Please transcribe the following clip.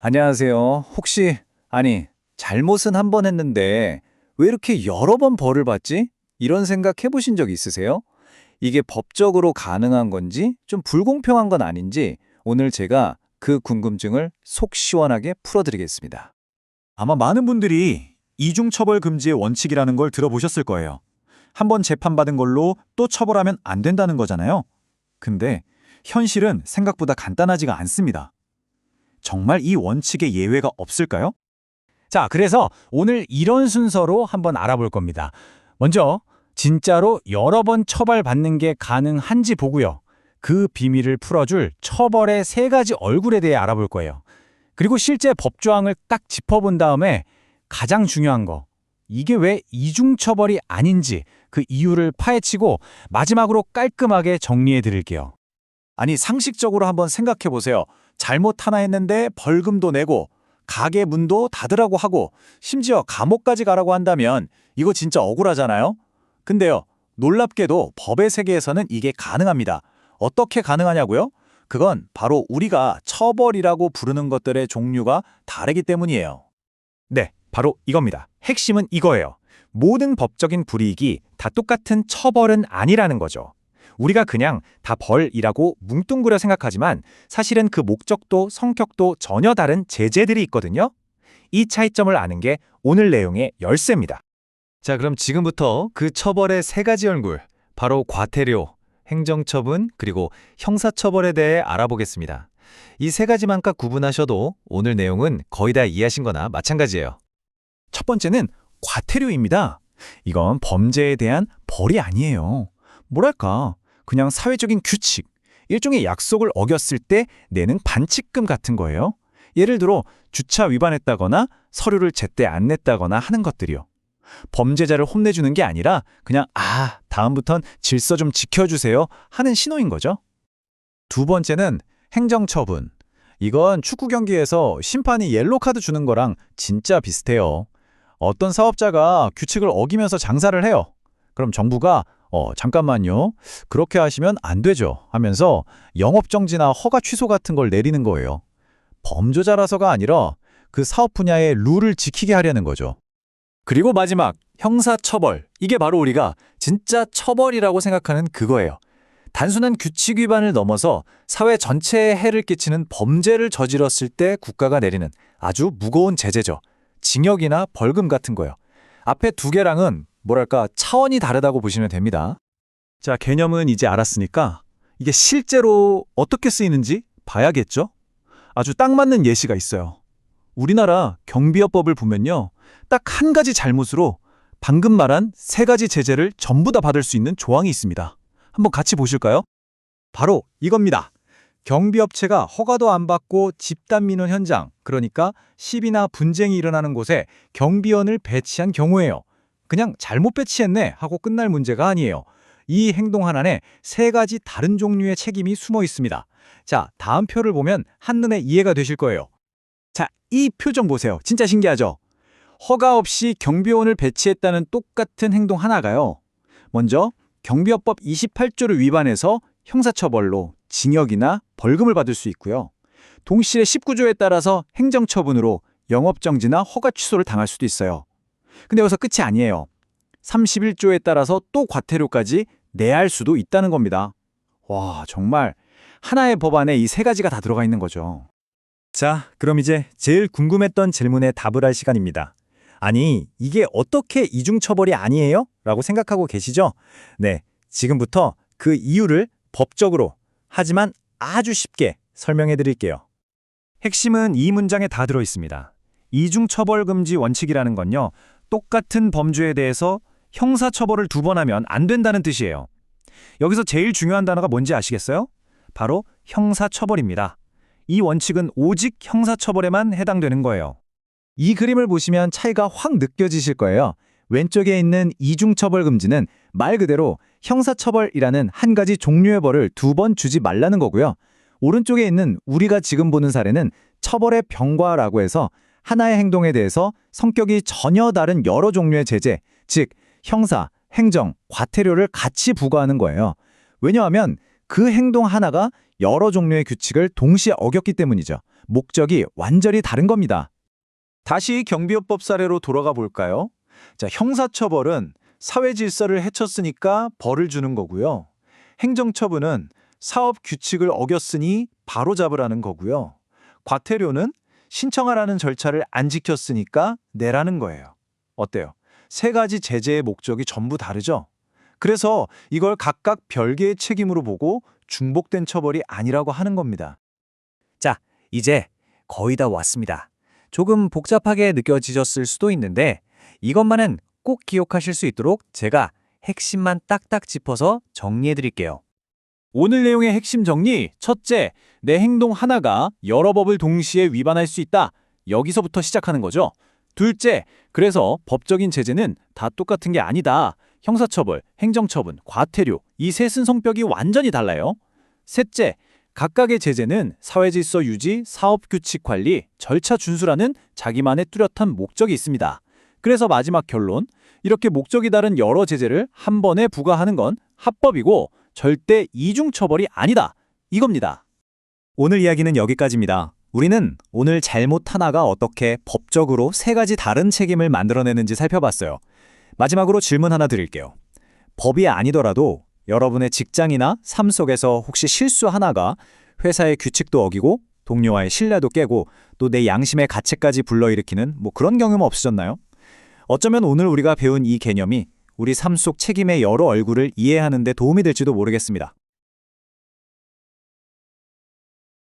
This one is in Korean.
안녕하세요. 잘못은 한 번 했는데 왜 이렇게 여러 번 벌을 받지? 이런 생각 해보신 적 있으세요? 이게 법적으로 가능한 건지 좀 불공평한 건 아닌지 오늘 제가 그 궁금증을 속 시원하게 풀어드리겠습니다. 아마 많은 분들이 이중처벌 금지의 원칙이라는 걸 들어보셨을 거예요. 한번 재판받은 걸로 또 처벌하면 안 된다는 거잖아요. 근데 현실은 생각보다 간단하지가 않습니다. 정말 이 원칙에 예외가 없을까요? 자, 그래서 오늘 이런 순서로 한번 알아볼 겁니다. 먼저 진짜로 여러 번 처벌받는 게 가능한지 보고요. 그 비밀을 풀어줄 처벌의 세 가지 얼굴에 대해 알아볼 거예요. 그리고 실제 법조항을 딱 짚어본 다음에 가장 중요한 거, 이게 왜 이중처벌이 아닌지 그 이유를 파헤치고 마지막으로 깔끔하게 정리해 드릴게요. 아니, 상식적으로 한번 생각해 보세요. 잘못 하나 했는데 벌금도 내고 가게 문도 닫으라고 하고 심지어 감옥까지 가라고 한다면 이거 진짜 억울하잖아요? 근데요, 놀랍게도 법의 세계에서는 이게 가능합니다. 어떻게 가능하냐고요? 그건 바로 우리가 처벌이라고 부르는 것들의 종류가 다르기 때문이에요. 네, 바로 이겁니다. 핵심은 이거예요. 모든 법적인 불이익이 다 똑같은 처벌은 아니라는 거죠. 우리가 그냥 다 벌이라고 뭉뚱그려 생각하지만 사실은 그 목적도 성격도 전혀 다른 제재들이 있거든요. 이 차이점을 아는 게 오늘 내용의 열쇠입니다. 자, 그럼 지금부터 그 처벌의 세 가지 얼굴, 바로 과태료, 행정처분, 그리고 형사처벌에 대해 알아보겠습니다. 이 세 가지만 딱 구분하셔도 오늘 내용은 거의 다 이해하신 거나 마찬가지예요. 첫 번째는 과태료입니다. 이건 범죄에 대한 벌이 아니에요. 뭐랄까, 그냥 사회적인 규칙, 일종의 약속을 어겼을 때 내는 반칙금 같은 거예요. 예를 들어 주차 위반했다거나 서류를 제때 안 냈다거나 하는 것들이요. 범죄자를 혼내주는 게 아니라 그냥 다음부턴 질서 좀 지켜주세요 하는 신호인 거죠. 두 번째는 행정처분. 이건 축구 경기에서 심판이 옐로카드 주는 거랑 진짜 비슷해요. 어떤 사업자가 규칙을 어기면서 장사를 해요. 그럼 정부가 잠깐만요. 그렇게 하시면 안 되죠 하면서 영업정지나 허가 취소 같은 걸 내리는 거예요. 범죄자라서가 아니라 그 사업 분야의 룰을 지키게 하려는 거죠. 그리고 마지막, 형사처벌. 이게 바로 우리가 진짜 처벌이라고 생각하는 그거예요. 단순한 규칙 위반을 넘어서 사회 전체에 해를 끼치는 범죄를 저질렀을 때 국가가 내리는 아주 무거운 제재죠. 징역이나 벌금 같은 거요. 앞에 두 개랑은 차원이 다르다고 보시면 됩니다. 자, 개념은 이제 알았으니까 이게 실제로 어떻게 쓰이는지 봐야겠죠? 아주 딱 맞는 예시가 있어요. 우리나라 경비업법을 보면요. 딱 한 가지 잘못으로 방금 말한 세 가지 제재를 전부 다 받을 수 있는 조항이 있습니다. 한번 같이 보실까요? 바로 이겁니다. 경비업체가 허가도 안 받고 집단 민원 현장, 그러니까 시비나 분쟁이 일어나는 곳에 경비원을 배치한 경우예요. 그냥 잘못 배치했네 하고 끝날 문제가 아니에요. 이 행동 하나에 세 가지 다른 종류의 책임이 숨어 있습니다. 자, 다음 표를 보면 한눈에 이해가 되실 거예요. 자, 이 표정 보세요. 진짜 신기하죠? 허가 없이 경비원을 배치했다는 똑같은 행동 하나가요. 먼저 경비업법 28조를 위반해서 형사처벌로 징역이나 벌금을 받을 수 있고요. 동시에 19조에 따라서 행정처분으로 영업정지나 허가 취소를 당할 수도 있어요. 근데 여기서 끝이 아니에요. 31조에 따라서 또 과태료까지 내야 할 수도 있다는 겁니다. 와, 정말 하나의 법안에 이 세 가지가 다 들어가 있는 거죠. 자, 그럼 이제 제일 궁금했던 질문에 답을 할 시간입니다. 아니, 이게 어떻게 이중처벌이 아니에요? 라고 생각하고 계시죠? 네, 지금부터 그 이유를 법적으로, 하지만 아주 쉽게 설명해 드릴게요. 핵심은 이 문장에 다 들어 있습니다. 이중처벌금지 원칙이라는 건요, 똑같은 범죄에 대해서 형사처벌을 두 번 하면 안 된다는 뜻이에요. 여기서 제일 중요한 단어가 뭔지 아시겠어요? 바로 형사처벌입니다. 이 원칙은 오직 형사처벌에만 해당되는 거예요. 이 그림을 보시면 차이가 확 느껴지실 거예요. 왼쪽에 있는 이중처벌금지는 말 그대로 형사처벌이라는 한 가지 종류의 벌을 두 번 주지 말라는 거고요. 오른쪽에 있는 우리가 지금 보는 사례는 처벌의 병과라고 해서 하나의 행동에 대해서 성격이 전혀 다른 여러 종류의 제재, 즉 형사, 행정, 과태료를 같이 부과하는 거예요. 왜냐하면 그 행동 하나가 여러 종류의 규칙을 동시에 어겼기 때문이죠. 목적이 완전히 다른 겁니다. 다시 경비업법 사례로 돌아가 볼까요? 자, 형사처벌은 사회 질서를 해쳤으니까 벌을 주는 거고요. 행정처분은 사업 규칙을 어겼으니 바로잡으라는 거고요. 과태료는 신청하라는 절차를 안 지켰으니까 내라는 거예요. 어때요? 세 가지 제재의 목적이 전부 다르죠? 그래서 이걸 각각 별개의 책임으로 보고 중복된 처벌이 아니라고 하는 겁니다. 자, 이제 거의 다 왔습니다. 조금 복잡하게 느껴지셨을 수도 있는데 이것만은 꼭 기억하실 수 있도록 제가 핵심만 딱딱 짚어서 정리해 드릴게요. 오늘 내용의 핵심 정리, 첫째, 내 행동 하나가 여러 법을 동시에 위반할 수 있다. 여기서부터 시작하는 거죠. 둘째, 그래서 법적인 제재는 다 똑같은 게 아니다. 형사처벌, 행정처분, 과태료, 이 셋은 성격이 완전히 달라요. 셋째, 각각의 제재는 사회질서 유지, 사업규칙 관리, 절차 준수라는 자기만의 뚜렷한 목적이 있습니다. 그래서 마지막 결론, 이렇게 목적이 다른 여러 제재를 한 번에 부과하는 건 합법이고 절대 이중처벌이 아니다. 이겁니다. 오늘 이야기는 여기까지입니다. 우리는 오늘 잘못 하나가 어떻게 법적으로 세 가지 다른 책임을 만들어내는지 살펴봤어요. 마지막으로 질문 하나 드릴게요. 법이 아니더라도 여러분의 직장이나 삶 속에서 혹시 실수 하나가 회사의 규칙도 어기고 동료와의 신뢰도 깨고 또 내 양심의 가책까지 불러일으키는 그런 경험 없으셨나요? 어쩌면 오늘 우리가 배운 이 개념이 우리 삶 속 책임의 여러 얼굴을 이해하는 데 도움이 될지도 모르겠습니다.